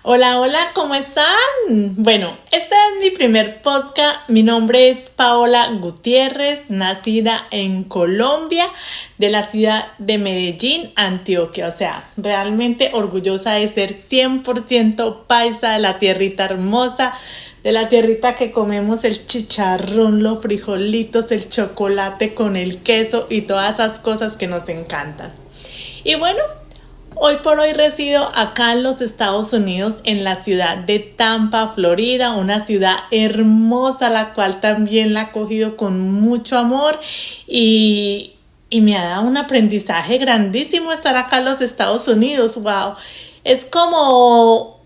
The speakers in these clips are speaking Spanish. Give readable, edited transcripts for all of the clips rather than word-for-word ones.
Hola, hola, ¿cómo están? Bueno, este es mi primer podcast. Mi nombre es Paola Gutiérrez, nacida en Colombia, de la ciudad de Medellín, Antioquia. O sea, realmente orgullosa de ser 100% paisa, de la tierrita hermosa, de la tierrita que comemos el chicharrón, los frijolitos, el chocolate con el queso y todas esas cosas que nos encantan. Y bueno, hoy por hoy resido acá en los Estados Unidos, en la ciudad de Tampa, Florida, una ciudad hermosa, la cual también la he cogido con mucho amor y me ha dado un aprendizaje grandísimo estar acá en los Estados Unidos. Wow, es como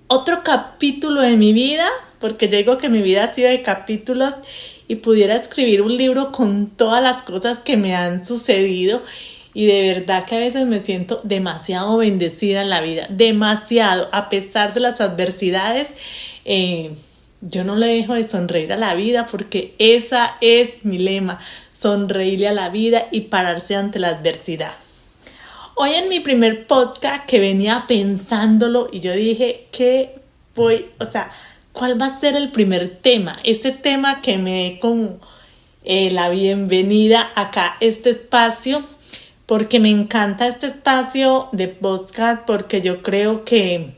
otro capítulo de mi vida, porque yo digo que mi vida ha sido de capítulos y pudiera escribir un libro con todas las cosas que me han sucedido. Y de verdad que a veces me siento demasiado bendecida en la vida, demasiado, a pesar de las adversidades, yo no le dejo de sonreír a la vida porque esa es mi lema, sonreírle a la vida y pararse ante la adversidad. Hoy en mi primer podcast que venía pensándolo y yo dije ¿cuál va a ser el primer tema? Ese tema que me dé como la bienvenida acá, este espacio, porque me encanta este espacio de podcast, porque yo creo que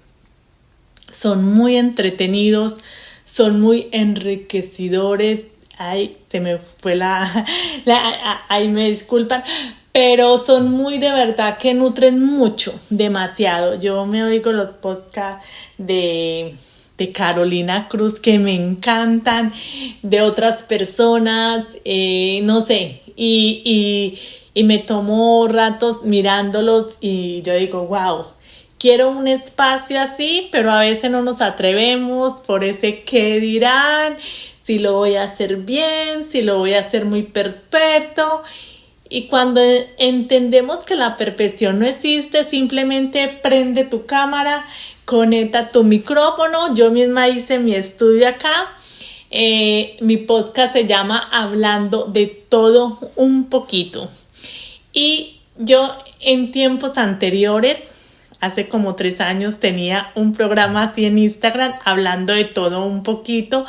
son muy entretenidos, son muy enriquecedores. Ay, se me fue ay, me disculpan, pero son muy de verdad que nutren mucho, demasiado. Yo me oigo los podcasts de Carolina Cruz que me encantan, de otras personas, no sé, y me tomo ratos mirándolos y yo digo, wow, quiero un espacio así, pero a veces no nos atrevemos por ese qué dirán, si lo voy a hacer bien, si lo voy a hacer muy perfecto. Y cuando entendemos que la perfección no existe, simplemente prende tu cámara, conecta tu micrófono. Yo misma hice mi estudio acá. Mi podcast se llama Hablando de todo un poquito. Y yo en tiempos anteriores, hace como 3 años, tenía un programa así en Instagram hablando de todo un poquito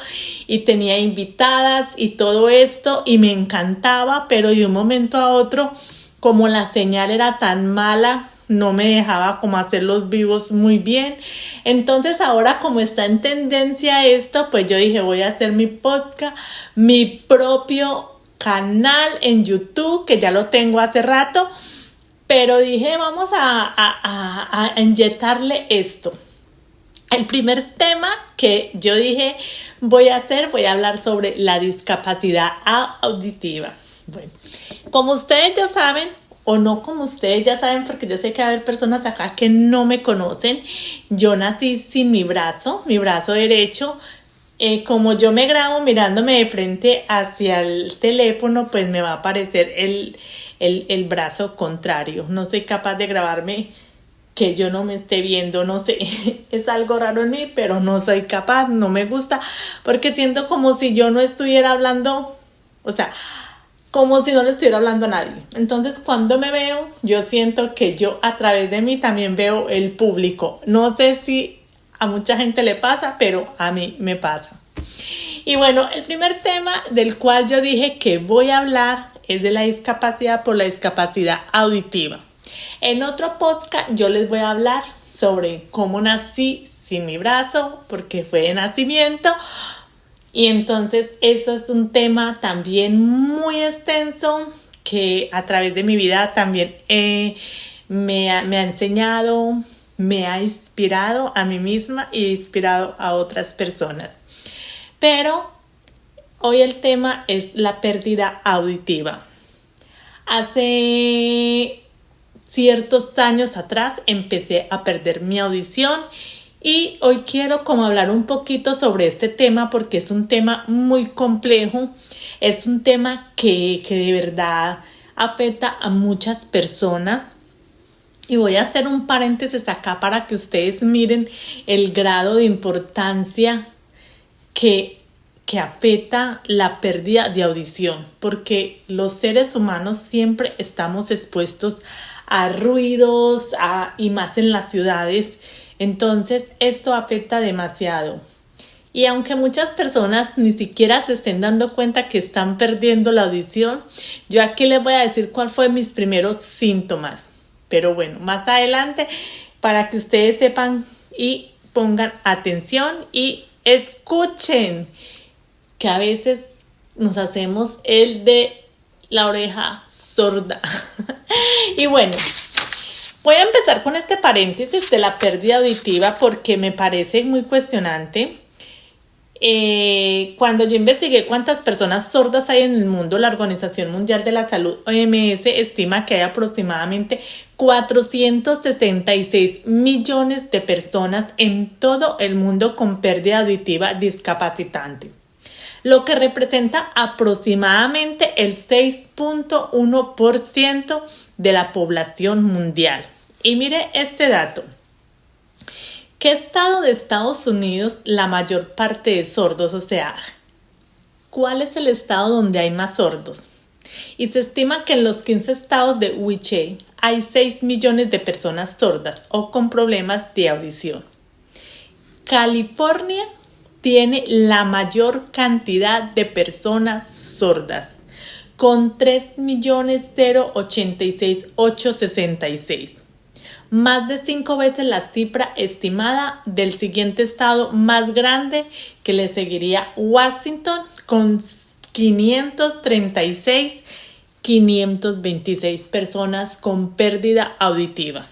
y tenía invitadas y todo esto y me encantaba, pero de un momento a otro, como la señal era tan mala, no me dejaba como hacer los vivos muy bien. Entonces ahora como está en tendencia esto, pues yo dije voy a hacer mi podcast, mi propio canal en YouTube, que ya lo tengo hace rato, pero dije vamos a inyectarle esto. El primer tema que yo dije voy a hablar sobre la discapacidad auditiva. Bueno, como ustedes ya saben, o no como ustedes ya saben, porque yo sé que va a haber personas acá que no me conocen, yo nací sin mi brazo derecho. Como yo me grabo mirándome de frente hacia el teléfono, pues me va a aparecer el brazo contrario. No soy capaz de grabarme que yo no me esté viendo, no sé, es algo raro en mí, pero no soy capaz, no me gusta, porque siento como si yo no estuviera hablando, o sea, como si no le estuviera hablando a nadie. Entonces cuando me veo, yo siento que yo a través de mí también veo el público. No sé si a mucha gente le pasa, pero a mí me pasa. Y bueno, el primer tema del cual yo dije que voy a hablar es de la discapacidad por la discapacidad auditiva. En otro podcast yo les voy a hablar sobre cómo nací sin mi brazo, porque fue de nacimiento. Y entonces esto es un tema también muy extenso que a través de mi vida también me ha enseñado, me ha inspirado a mí misma y inspirado a otras personas. Pero hoy el tema es la pérdida auditiva. Hace ciertos años atrás empecé a perder mi audición y hoy quiero como hablar un poquito sobre este tema porque es un tema muy complejo, es un tema que de verdad afecta a muchas personas. Y voy a hacer un paréntesis acá para que ustedes miren el grado de importancia que afecta la pérdida de audición, porque los seres humanos siempre estamos expuestos a ruidos y más en las ciudades. Entonces, esto afecta demasiado. Y aunque muchas personas ni siquiera se estén dando cuenta que están perdiendo la audición, yo aquí les voy a decir cuál fue mis primeros síntomas. Pero bueno, más adelante, para que ustedes sepan y pongan atención y escuchen, que a veces nos hacemos el de la oreja sorda. Y bueno, voy a empezar con este paréntesis de la pérdida auditiva porque me parece muy cuestionante. Cuando yo investigué cuántas personas sordas hay en el mundo, la Organización Mundial de la Salud, OMS, estima que hay aproximadamente 466 millones de personas en todo el mundo con pérdida auditiva discapacitante, lo que representa aproximadamente el 6.1% de la población mundial. Y mire este dato. ¿Qué estado de Estados Unidos la mayor parte de sordos? O sea, ¿cuál es el estado donde hay más sordos? Y se estima que en los 15 estados de USA hay 6 millones de personas sordas o con problemas de audición. California tiene la mayor cantidad de personas sordas, con 3.086.866. Más de 5 veces la cifra estimada del siguiente estado más grande, que le seguiría Washington con 526 personas con pérdida auditiva.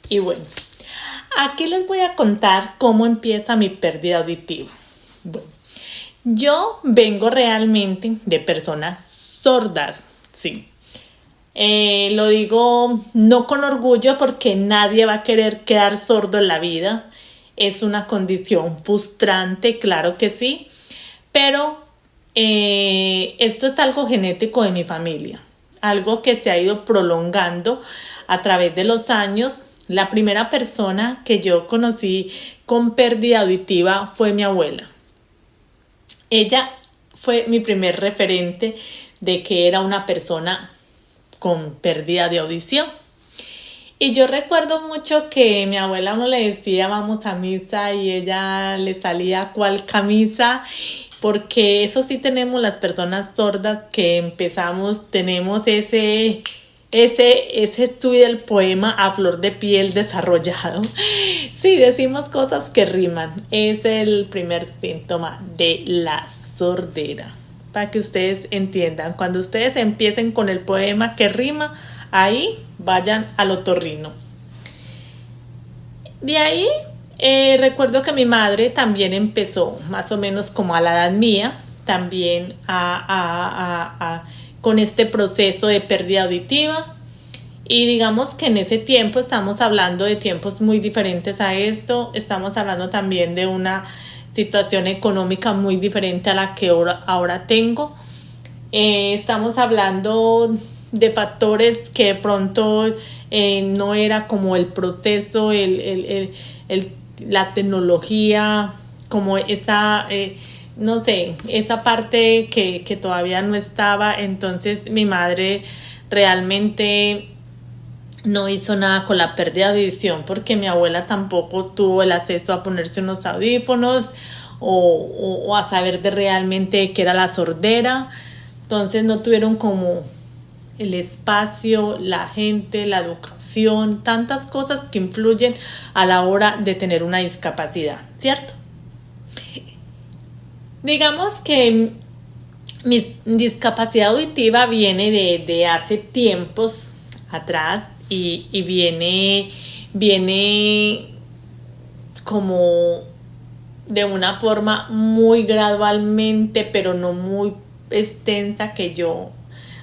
Y bueno, aquí les voy a contar cómo empieza mi pérdida auditiva. Bueno, yo vengo realmente de personas sordas, sí. Lo digo no con orgullo porque nadie va a querer quedar sordo en la vida. Es una condición frustrante, claro que sí. Pero esto es algo genético de mi familia. Algo que se ha ido prolongando a través de los años. La primera persona que yo conocí con pérdida auditiva fue mi abuela. Ella fue mi primer referente de que era una persona con pérdida de audición. Y yo recuerdo mucho que mi abuela no le decía vamos a misa y ella le salía cual camisa, porque eso sí tenemos las personas sordas que tenemos ese estudio del poema a flor de piel desarrollado. Sí, decimos cosas que riman. Es el primer síntoma de la sordera. Para que ustedes entiendan, cuando ustedes empiecen con el poema que rima, ahí vayan al otorrino. De ahí recuerdo que mi madre también empezó más o menos como a la edad mía, también con este proceso de pérdida auditiva. Y digamos que en ese tiempo estamos hablando de tiempos muy diferentes a esto. Estamos hablando también de una situación económica muy diferente a la que ahora tengo. Estamos hablando de factores que de pronto no era como el proceso, la tecnología, como esa, no sé, esa parte que todavía no estaba. Entonces mi madre realmente no hizo nada con la pérdida de audición porque mi abuela tampoco tuvo el acceso a ponerse unos audífonos o a saber de realmente qué era la sordera. Entonces no tuvieron como el espacio, la gente, la educación, tantas cosas que influyen a la hora de tener una discapacidad, ¿cierto? Digamos que mi discapacidad auditiva viene de hace tiempos atrás y viene como de una forma muy gradualmente, pero no muy extensa, que yo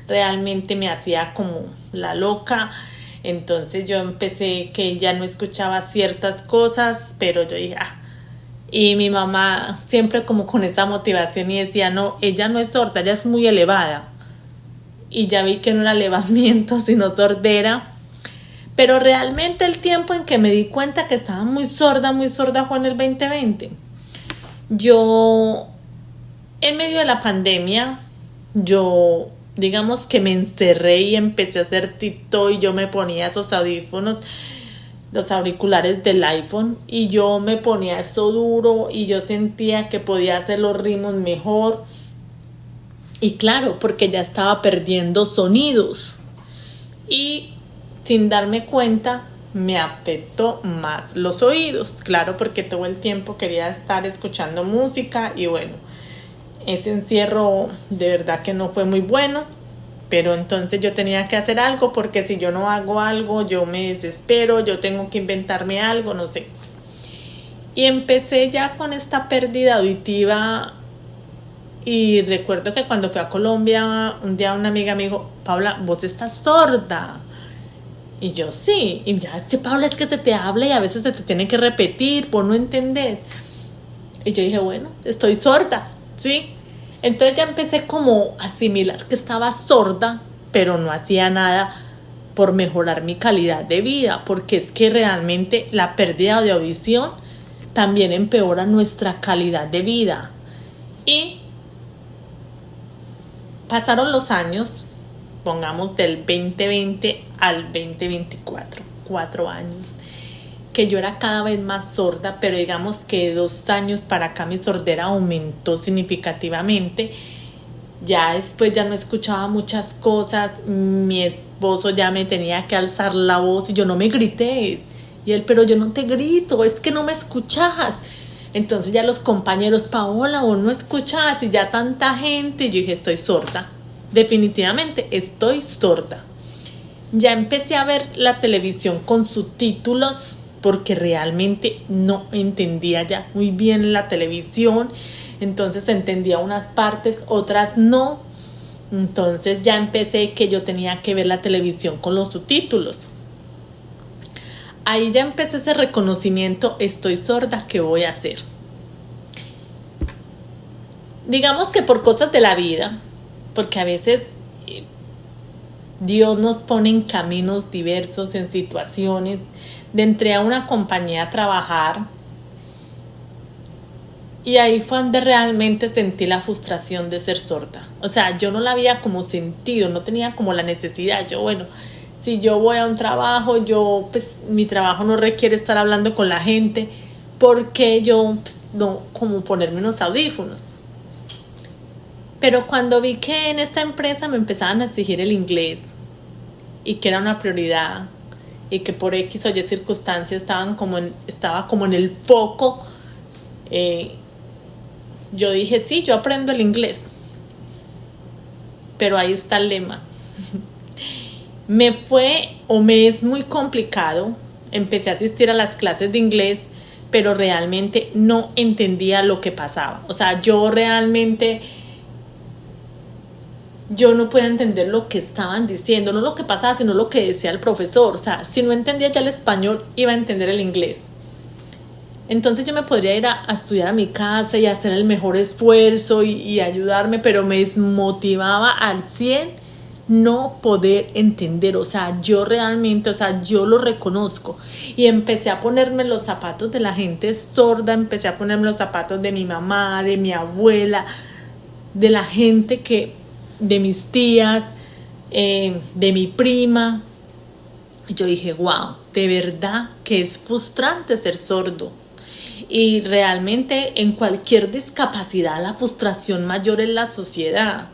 realmente me hacía como la loca. Entonces yo empecé que ya no escuchaba ciertas cosas, pero yo dije, y mi mamá siempre como con esa motivación y decía, no, ella no es sorda, ella es muy elevada. Y ya vi que no era elevamiento, sino sordera. Pero realmente el tiempo en que me di cuenta que estaba muy sorda fue en el 2020. Yo, en medio de la pandemia, yo digamos que me encerré y empecé a hacer TikTok y yo me ponía esos audífonos. los auriculares del iPhone y yo me ponía eso duro y yo sentía que podía hacer los ritmos mejor. Y claro, porque ya estaba perdiendo sonidos y sin darme cuenta me afectó más los oídos. Claro, porque todo el tiempo quería estar escuchando música y bueno, ese encierro de verdad que no fue muy bueno. Pero entonces yo tenía que hacer algo porque si yo no hago algo, yo me desespero, yo tengo que inventarme algo, no sé. Y empecé ya con esta pérdida auditiva y recuerdo que cuando fui a Colombia, un día una amiga me dijo, Paula, vos estás sorda. Y yo sí, y ya, Paula, es que se te habla y a veces se te tiene que repetir, vos no entendés. Y yo dije, bueno, estoy sorda, ¿sí? Entonces ya empecé como a asimilar que estaba sorda, pero no hacía nada por mejorar mi calidad de vida, porque es que realmente la pérdida de audición también empeora nuestra calidad de vida. Y pasaron los años, pongamos del 2020 al 2024, 4 años, que yo era cada vez más sorda, pero digamos que de 2 años para acá mi sordera aumentó significativamente. Ya después ya no escuchaba muchas cosas, mi esposo ya me tenía que alzar la voz y yo no me grité. Y él, pero yo no te grito, es que no me escuchas. Entonces ya los compañeros, Paola, vos no escuchas y ya tanta gente. Y yo dije, estoy sorda, definitivamente estoy sorda. Ya empecé a ver la televisión con subtítulos porque realmente no entendía ya muy bien la televisión, entonces entendía unas partes, otras no, entonces ya empecé que yo tenía que ver la televisión con los subtítulos. Ahí ya empecé ese reconocimiento, estoy sorda, ¿qué voy a hacer? Digamos que por cosas de la vida, porque a veces Dios nos pone en caminos diversos, en situaciones. Entré a una compañía a trabajar y ahí fue donde realmente sentí la frustración de ser sorda. O sea, yo no la había como sentido, no tenía como la necesidad. Yo, bueno, si yo voy a un trabajo, pues mi trabajo no requiere estar hablando con la gente, ¿por qué yo no como ponerme unos audífonos? Pero cuando vi que en esta empresa me empezaban a exigir el inglés y que era una prioridad y que por X o Y circunstancias estaba como en el foco, yo dije, sí, yo aprendo el inglés. Pero ahí está el lema. Me es muy complicado. Empecé a asistir a las clases de inglés, pero realmente no entendía lo que pasaba. O sea, yo no podía entender lo que estaban diciendo, no lo que pasaba, sino lo que decía el profesor. O sea, si no entendía ya el español, iba a entender el inglés. Entonces yo me podría ir a estudiar a mi casa y hacer el mejor esfuerzo y ayudarme, pero me desmotivaba al 100 no poder entender. O sea, yo realmente, yo lo reconozco. Y empecé a ponerme los zapatos de la gente sorda, empecé a ponerme los zapatos de mi mamá, de mi abuela, de la gente de mis tías, de mi prima. Y yo dije, wow, de verdad que es frustrante ser sordo. Y realmente en cualquier discapacidad la frustración mayor es la sociedad,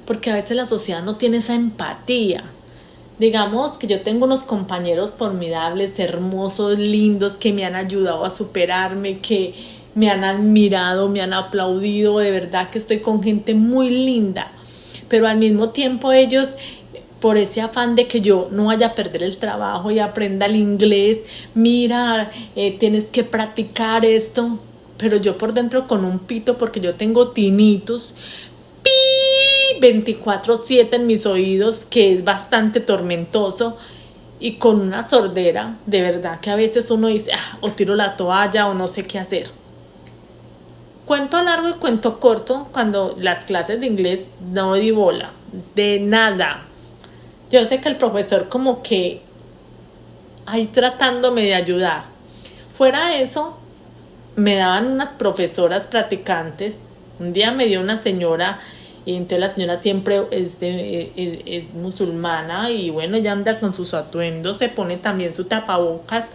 porque a veces la sociedad no tiene esa empatía. Digamos que yo tengo unos compañeros formidables, hermosos, lindos, que me han ayudado a superarme, que me han admirado, me han aplaudido. De verdad que estoy con gente muy linda, pero al mismo tiempo ellos, por ese afán de que yo no vaya a perder el trabajo y aprenda el inglés, mira, tienes que practicar esto, pero yo por dentro con un pito, porque yo tengo tinnitus, 24/7 en mis oídos, que es bastante tormentoso, y con una sordera, de verdad que a veces uno dice, o tiro la toalla o no sé qué hacer. Cuento largo y cuento corto, cuando las clases de inglés no di bola, de nada. Yo sé que el profesor como que ahí tratándome de ayudar. Fuera de eso, me daban unas profesoras practicantes. Un día me dio una señora Y entonces la señora siempre es musulmana y bueno, ella anda con sus atuendos, se pone también su tapabocas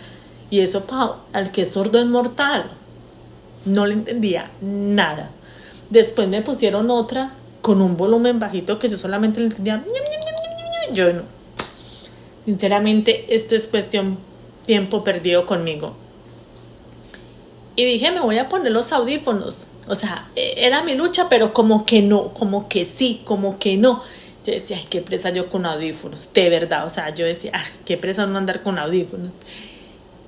y eso al que es sordo es mortal. No le entendía nada. Después me pusieron otra con un volumen bajito que yo solamente le entendía. Yo no. Sinceramente, esto es cuestión tiempo perdido conmigo. Y dije, me voy a poner los audífonos. O sea, era mi lucha, pero como que no, como que sí, como que no. Yo decía, ay, qué presa yo con audífonos, de verdad. O sea, yo decía, ay, qué presa no andar con audífonos.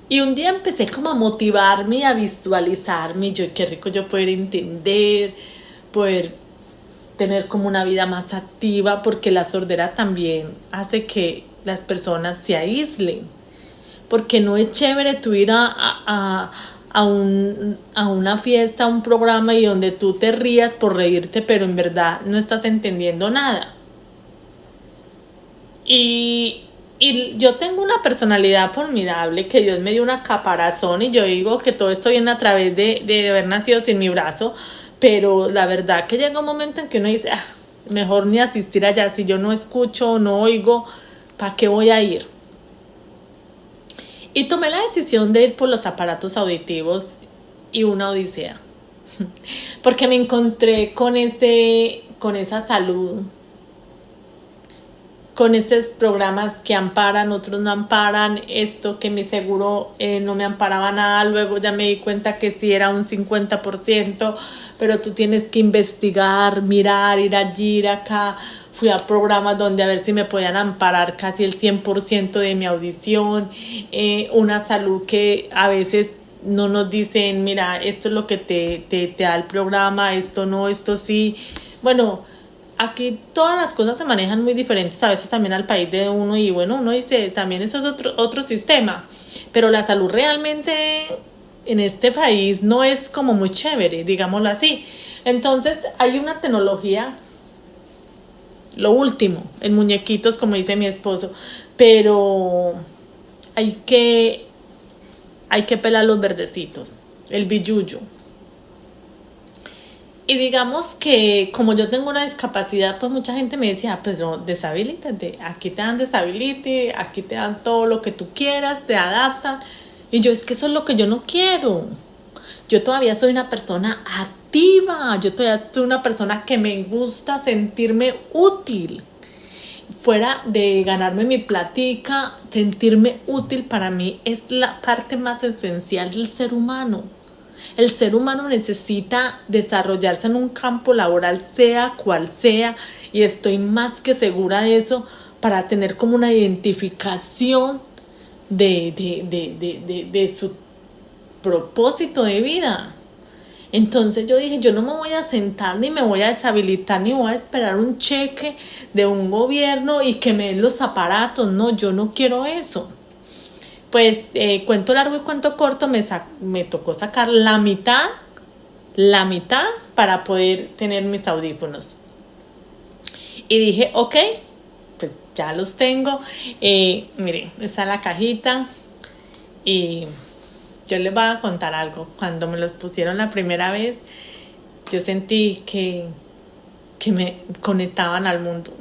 Y un día empecé como a motivarme, a visualizarme. Yo, qué rico yo poder entender, poder tener como una vida más activa, porque la sordera también hace que las personas se aíslen. Porque no es chévere tú ir a una fiesta, a un programa y donde tú te rías por reírte, pero en verdad no estás entendiendo nada. Y yo tengo una personalidad formidable, que Dios me dio una caparazón y yo digo que todo esto viene a través de haber nacido sin mi brazo, pero la verdad que llega un momento en que uno dice, mejor ni asistir allá, si yo no escucho, no oigo, ¿para qué voy a ir? Y tomé la decisión de ir por los aparatos auditivos y una odisea, porque me encontré con esa salud, con estos programas que amparan, otros no amparan, esto que mi seguro no me amparaba nada, luego ya me di cuenta que sí era un 50%, pero tú tienes que investigar, mirar, ir allí, ir acá. Fui a programas donde a ver si me podían amparar casi el 100% de mi audición, una salud que a veces no nos dicen, mira, esto es lo que te da el programa, esto no, esto sí. Bueno, aquí todas las cosas se manejan muy diferentes a veces también al país de uno y bueno, uno dice, también eso es otro sistema, pero la salud realmente en este país no es como muy chévere, digámoslo así. Entonces hay una tecnología, lo último, en muñequitos como dice mi esposo, pero hay que pelar los verdecitos, el billuyo. Y digamos que como yo tengo una discapacidad, pues mucha gente me decía, pues no, deshabilítate, aquí te dan deshabilite, aquí te dan todo lo que tú quieras, te adaptan. Y yo, es que eso es lo que yo no quiero. Yo todavía soy una persona activa, yo todavía soy una persona que me gusta sentirme útil. Fuera de ganarme mi platica, sentirme útil para mí es la parte más esencial del ser humano. El ser humano necesita desarrollarse en un campo laboral, sea cual sea, y estoy más que segura de eso, para tener como una identificación de su propósito de vida. Entonces yo dije, yo no me voy a sentar ni me voy a deshabilitar ni voy a esperar un cheque de un gobierno y que me den los aparatos. No, yo no quiero eso. Pues cuento largo y cuento corto, me tocó sacar la mitad para poder tener mis audífonos. Y dije, ok, pues ya los tengo. Miren, está la cajita y yo les voy a contar algo. Cuando me los pusieron la primera vez, yo sentí que me conectaban al mundo.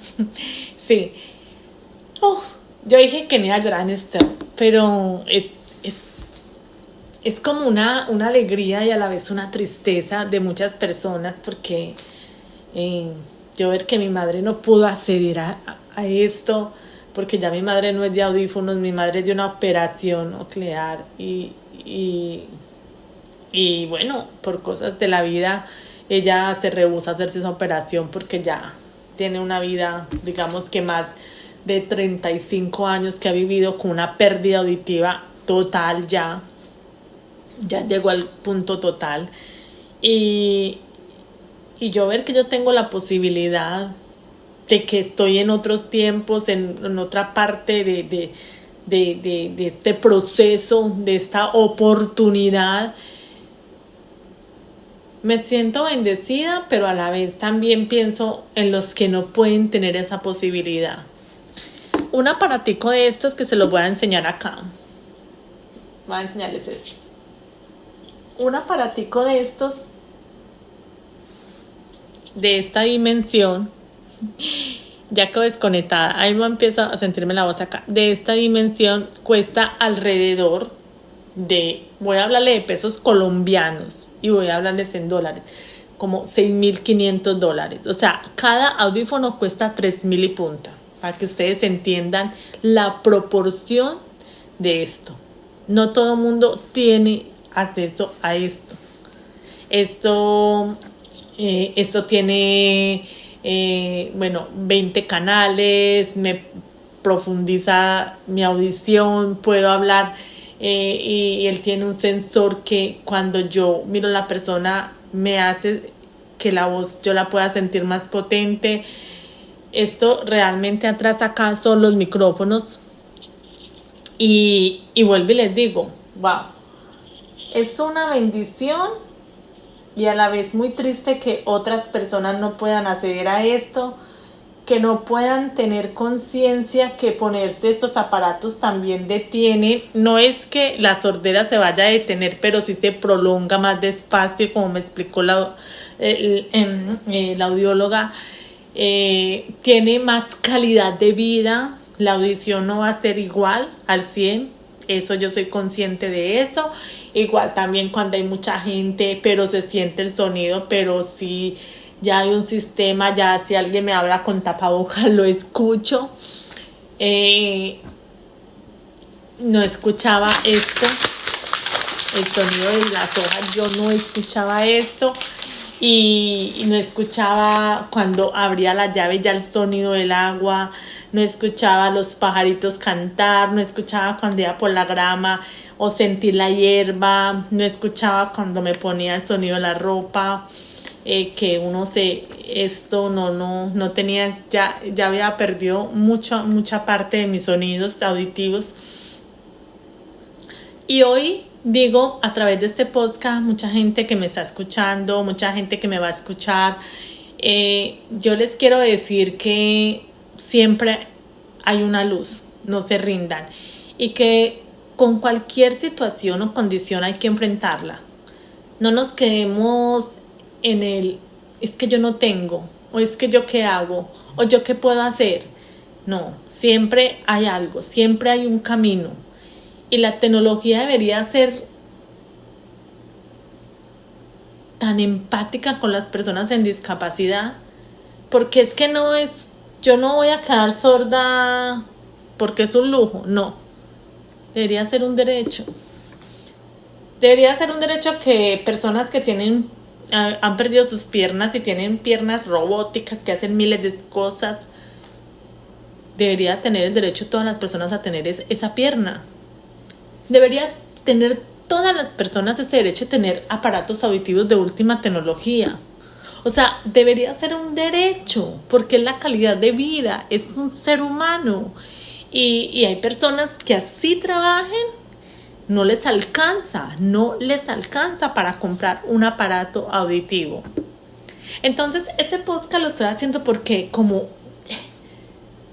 Sí. Yo dije que no iba a llorar en esto, pero es como una alegría y a la vez una tristeza de muchas personas, porque yo ver que mi madre no pudo acceder a esto, porque ya mi madre no es de audífonos, mi madre es de una operación nuclear y bueno, por cosas de la vida ella se rehúsa a hacerse esa operación porque ya tiene una vida, digamos que más de 35 años que ha vivido con una pérdida auditiva total, ya llegó al punto total. Y yo ver que yo tengo la posibilidad de que estoy en otros tiempos, en otra parte de este proceso, de esta oportunidad, me siento bendecida, pero a la vez también pienso en los que no pueden tener esa posibilidad. Un aparatico de estos que se los voy a enseñar acá. Voy a enseñarles esto. Un aparatico de estos de esta dimensión, ya quedo desconectada, ahí me empiezo a sentirme la voz acá, de esta dimensión cuesta alrededor de, voy a hablarle de pesos colombianos y voy a hablarles en dólares, como $6,500. O sea, cada audífono cuesta 3,000 y punta, para que ustedes entiendan la proporción de esto. No todo el mundo tiene acceso a esto. Esto tiene, 20 canales, me profundiza mi audición, puedo hablar y él tiene un sensor que cuando yo miro a la persona me hace que la voz yo la pueda sentir más potente. Esto realmente atrás acá son los micrófonos y vuelvo y les digo, wow, es una bendición y a la vez muy triste que otras personas no puedan acceder a esto, que no puedan tener conciencia que ponerse estos aparatos también detienen. No es que la sordera se vaya a detener, pero sí se prolonga más despacio, como me explicó la audióloga. Tiene más calidad de vida, la audición no va a ser igual al 100%, eso yo soy consciente de eso. Igual también cuando hay mucha gente, pero se siente el sonido, pero sí ya hay un sistema, ya si alguien me habla con tapabocas lo escucho. No escuchaba esto, el sonido de las hojas, yo no escuchaba esto. Y no escuchaba cuando abría la llave ya el sonido del agua, no escuchaba los pajaritos cantar, no escuchaba cuando iba por la grama o sentir la hierba, no escuchaba cuando me ponía el sonido de la ropa, que esto no tenía, ya había perdido mucha parte de mis sonidos auditivos. Y hoy digo, a través de este podcast, mucha gente que me está escuchando, mucha gente que me va a escuchar, yo les quiero decir que siempre hay una luz, no se rindan, y que con cualquier situación o condición hay que enfrentarla. No nos quedemos en es que yo no tengo, o es que yo qué hago, o yo qué puedo hacer. No, siempre hay algo, siempre hay un camino. Y la tecnología debería ser tan empática con las personas en discapacidad, porque es que yo no voy a quedar sorda porque es un lujo, no. Debería ser un derecho. Debería ser un derecho que personas que han perdido sus piernas y tienen piernas robóticas que hacen miles de cosas, debería tener el derecho todas las personas a tener esa pierna. Debería tener todas las personas ese derecho de tener aparatos auditivos de última tecnología. O sea, debería ser un derecho, porque es la calidad de vida, es un ser humano. Y hay personas que así trabajen, no les alcanza para comprar un aparato auditivo. Entonces, este podcast lo estoy haciendo porque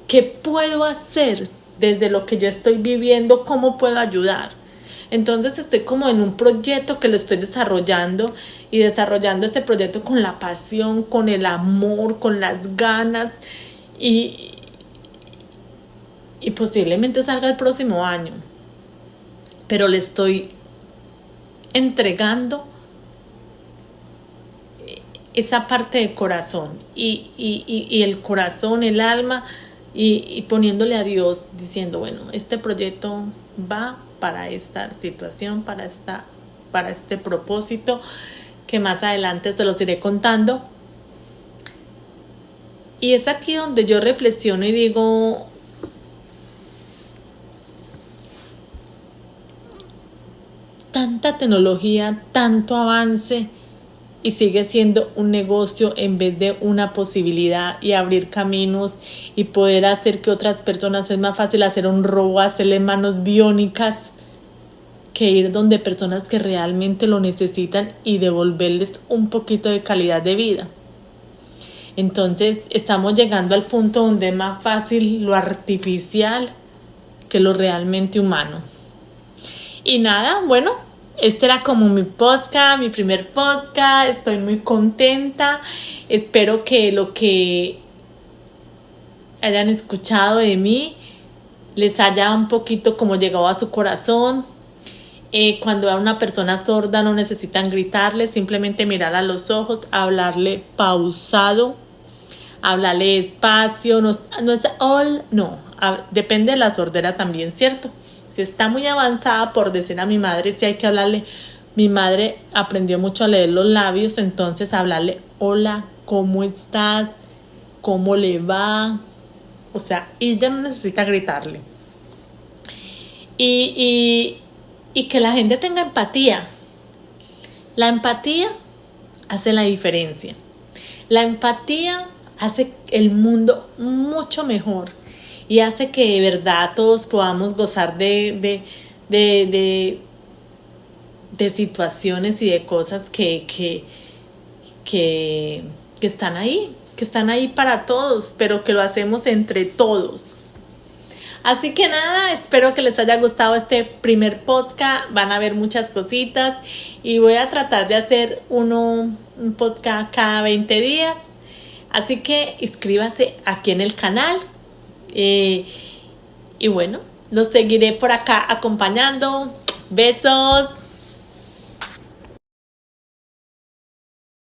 ¿qué puedo hacer desde lo que yo estoy viviendo? ¿Cómo puedo ayudar? Entonces estoy como en un proyecto que lo estoy desarrollando y desarrollando este proyecto con la pasión, con el amor, con las ganas y posiblemente salga el próximo año. Pero le estoy entregando esa parte del corazón y el corazón, el alma y poniéndole a Dios, diciendo, bueno, este proyecto va para esta situación, para este propósito, que más adelante te los iré contando. Y es aquí donde yo reflexiono y digo, tanta tecnología, tanto avance, y sigue siendo un negocio en vez de una posibilidad y abrir caminos y poder hacer que otras personas, es más fácil hacer un robot, hacerle manos biónicas, que ir donde personas que realmente lo necesitan y devolverles un poquito de calidad de vida. Entonces estamos llegando al punto donde es más fácil lo artificial que lo realmente humano. Y nada, bueno, Este era como mi podcast, mi primer podcast. Estoy muy contenta. Espero que lo que hayan escuchado de mí les haya un poquito como llegado a su corazón. Cuando a una persona sorda no necesitan gritarle, simplemente mirar a los ojos, hablarle pausado, hablarle despacio, no es all, no, depende de la sordera también, ¿cierto? Si está muy avanzada, por decir a mi madre, si hay que hablarle, mi madre aprendió mucho a leer los labios, entonces hablarle hola, ¿cómo estás? ¿Cómo le va? O sea, ella no necesita gritarle. Y que la gente tenga empatía. La empatía hace la diferencia. La empatía hace el mundo mucho mejor y hace que de verdad todos podamos gozar de situaciones y de cosas que están ahí para todos, pero que lo hacemos entre todos. Así que nada, espero que les haya gustado este primer podcast. Van a ver muchas cositas y voy a tratar de hacer un podcast cada 20 días. Así que inscríbase aquí en el canal. Y bueno, los seguiré por acá acompañando. Besos.